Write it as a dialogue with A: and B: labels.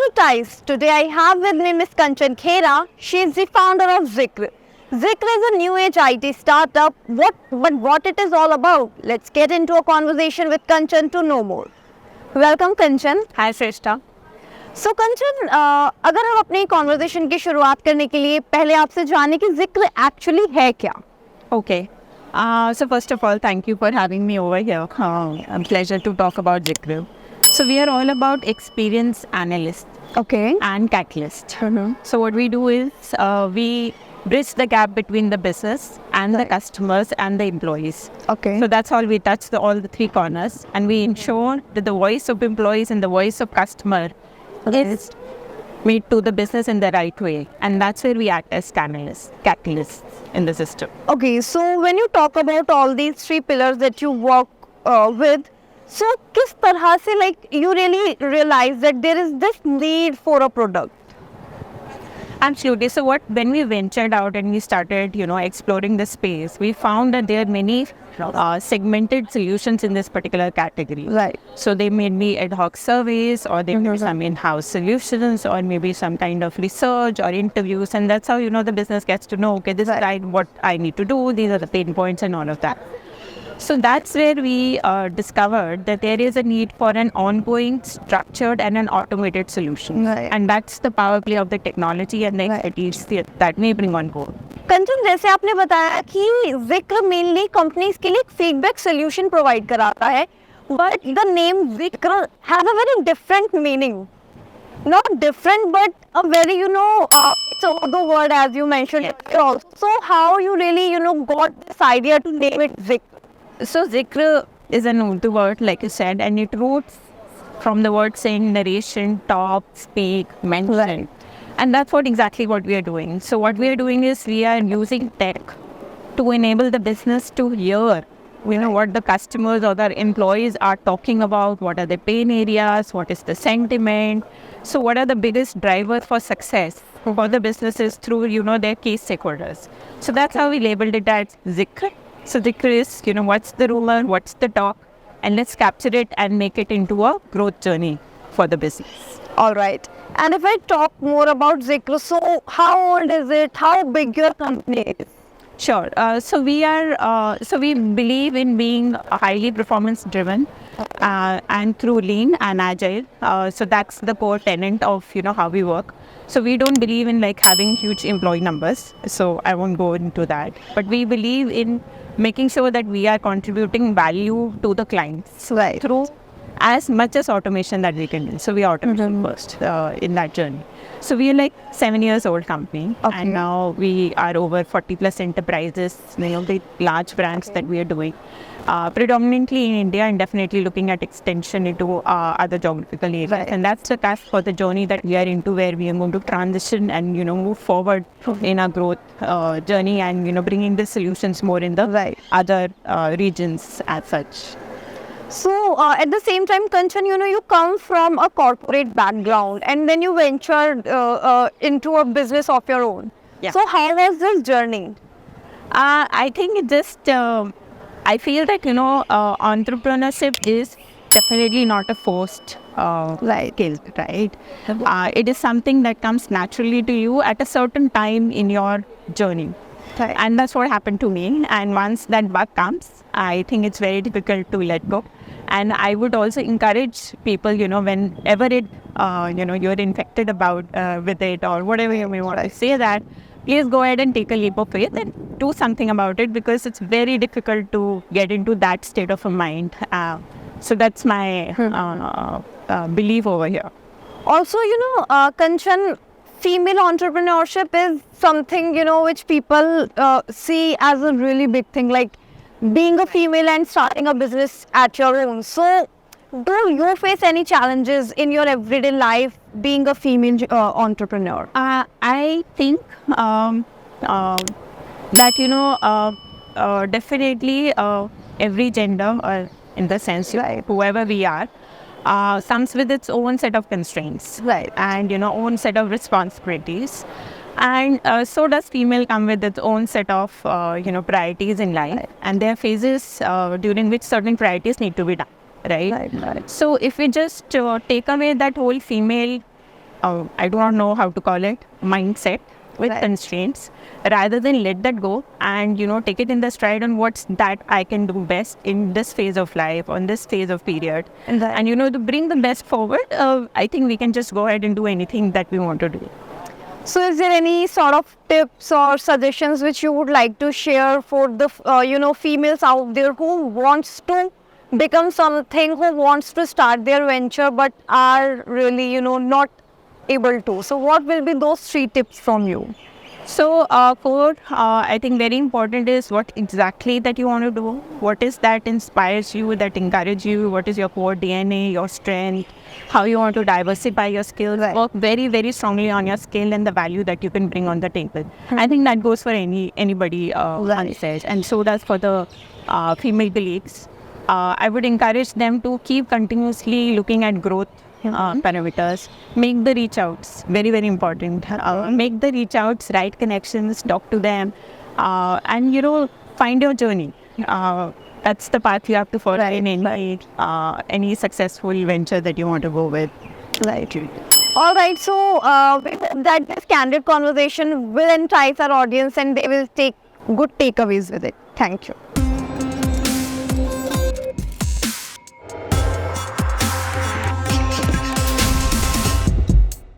A: to TICE. Today I have with me Miss Kanchan Khera. She is the founder of Zikrr. Zikrr is a new age IT startup. What it is all about? Let's get into a conversation with Kanchan to know more. Welcome Kanchan.
B: Hi Shrestha.
A: So Kanchan, अगर हम अपनी conversation की शुरुआत करने के लिए पहले आपसे जाने कि Zikrr actually है क्या?
B: Okay. So first of all, thank you for having me over here. A pleasure to talk about Zikrr. So we are all about experience analysts
A: Okay.
B: and catalysts. So what we do is we bridge the gap between the business and the customers and the employees.
A: Okay.
B: So that's all we touch all the three corners, and we ensure that the voice of employees and the voice of customer is made to the business in the right way, and that's where we act as catalysts in the system.
A: Okay, so when you talk about all these three pillars that you work with, so किस तरह से like you really realize that there is this need for a product?
B: Absolutely. So when we ventured out and we started, exploring the space, we found that there are many segmented solutions in this particular category.
A: Right.
B: So they may be ad hoc surveys, or they may be some in-house solutions, or maybe some kind of research or interviews, and that's how the business gets to know, okay, this is what I need to do, these are the pain points and all of that. So that's where we discovered that there is a need for an ongoing, structured and an automated solution.
A: Right.
B: And that's the power play of the technology and the expertise that we bring on board.
A: कंचन, जैसे आपने बताया कि Zikrr mainly companies के लिए feedback solution provide कराता है, but the name Zikrr has a very different meaning. Not different, but a very, it's a Urdu word as you mentioned also. So how you really, got this idea to name it Zikrr?
B: So Zikrr is an Urdu word, like you said, and it roots from the word saying narration, talk, speak, mention.
A: Right.
B: And that's exactly what we are doing. So what we are doing is we are using tech to enable the business to hear, what the customers or their employees are talking about, what are the pain areas, what is the sentiment. So what are the biggest drivers for success for the businesses through, their key stakeholders. So that's how we labeled it as Zikrr. So Zikrr is, what's the rumor, what's the talk, and let's capture it and make it into a growth journey for the business.
A: All right. And if I talk more about Zikrr, so how old is it? How big your company is?
B: Sure. So we believe in being highly performance driven and through lean and agile. So that's the core tenet of, how we work. So we don't believe in having huge employee numbers. So I won't go into that. But we believe in making sure that we are contributing value to the clients through as much as automation that we can do. So we are automation first in that journey. So we are 7 years old company, and now we are over 40 plus enterprises, the large brands that we are doing. Predominantly in India, and definitely looking at extension into other geographical areas.
A: Right.
B: And that's the task for the journey that we are into, where we are going to transition and, move forward in our growth journey and, bringing the solutions more in the other regions as such.
A: So at the same time, Kanchan, you come from a corporate background and then you ventured into a business of your own.
B: Yeah.
A: So how was this journey?
B: I think it just, I feel that, entrepreneurship is definitely not a forced skill, right? It is something that comes naturally to you at a certain time in your journey.
A: Right.
B: And that's what happened to me. And once that bug comes, I think it's very difficult to let go. And I would also encourage people, whenever it, you're infected about with it or whatever you may want to say that, please go ahead and take a leap of faith and do something about it, because it's very difficult to get into that state of a mind. So that's my belief over here.
A: Also, Kanchan, female entrepreneurship is something, which people see as a really big thing, like being a female and starting a business at your own. So do you face any challenges in your everyday life being a female entrepreneur?
B: I think that, definitely every gender, in the sense, whoever we are, comes with its own set of constraints.
A: Right.
B: And, own set of responsibilities. And so does female come with its own set of, priorities in life.
A: Right.
B: And there are phases during which certain priorities need to be done. Right?
A: Right.
B: So if we just take away that whole female I do not know how to call it, mindset with constraints, rather than let that go and, take it in the stride on what's that I can do best in this phase of life, on this phase of period. And, to bring the best forward, I think we can just go ahead and do anything that we want to do.
A: So is there any sort of tips or suggestions which you would like to share for the, females out there who wants to become something, who wants to start their venture but are really, not able to? So what will be those 3 tips from you?
B: So, core, I think very important is what exactly that you want to do. What is that inspires you, that encourages you? What is your core DNA, your strength? How you want to diversify your skills? Work very, very strongly on your skill and the value that you can bring on the table. I think that goes for anybody on stage, and so does for the female colleagues. I would encourage them to keep continuously looking at growth parameters. Make the reach outs, very, very important. Make the reach outs, write connections, talk to them, and find your journey. That's the path you have to follow in any successful venture that you want to go with.
A: All right, so we hope that this candid conversation will entice our audience and they will take good takeaways with it. Thank you.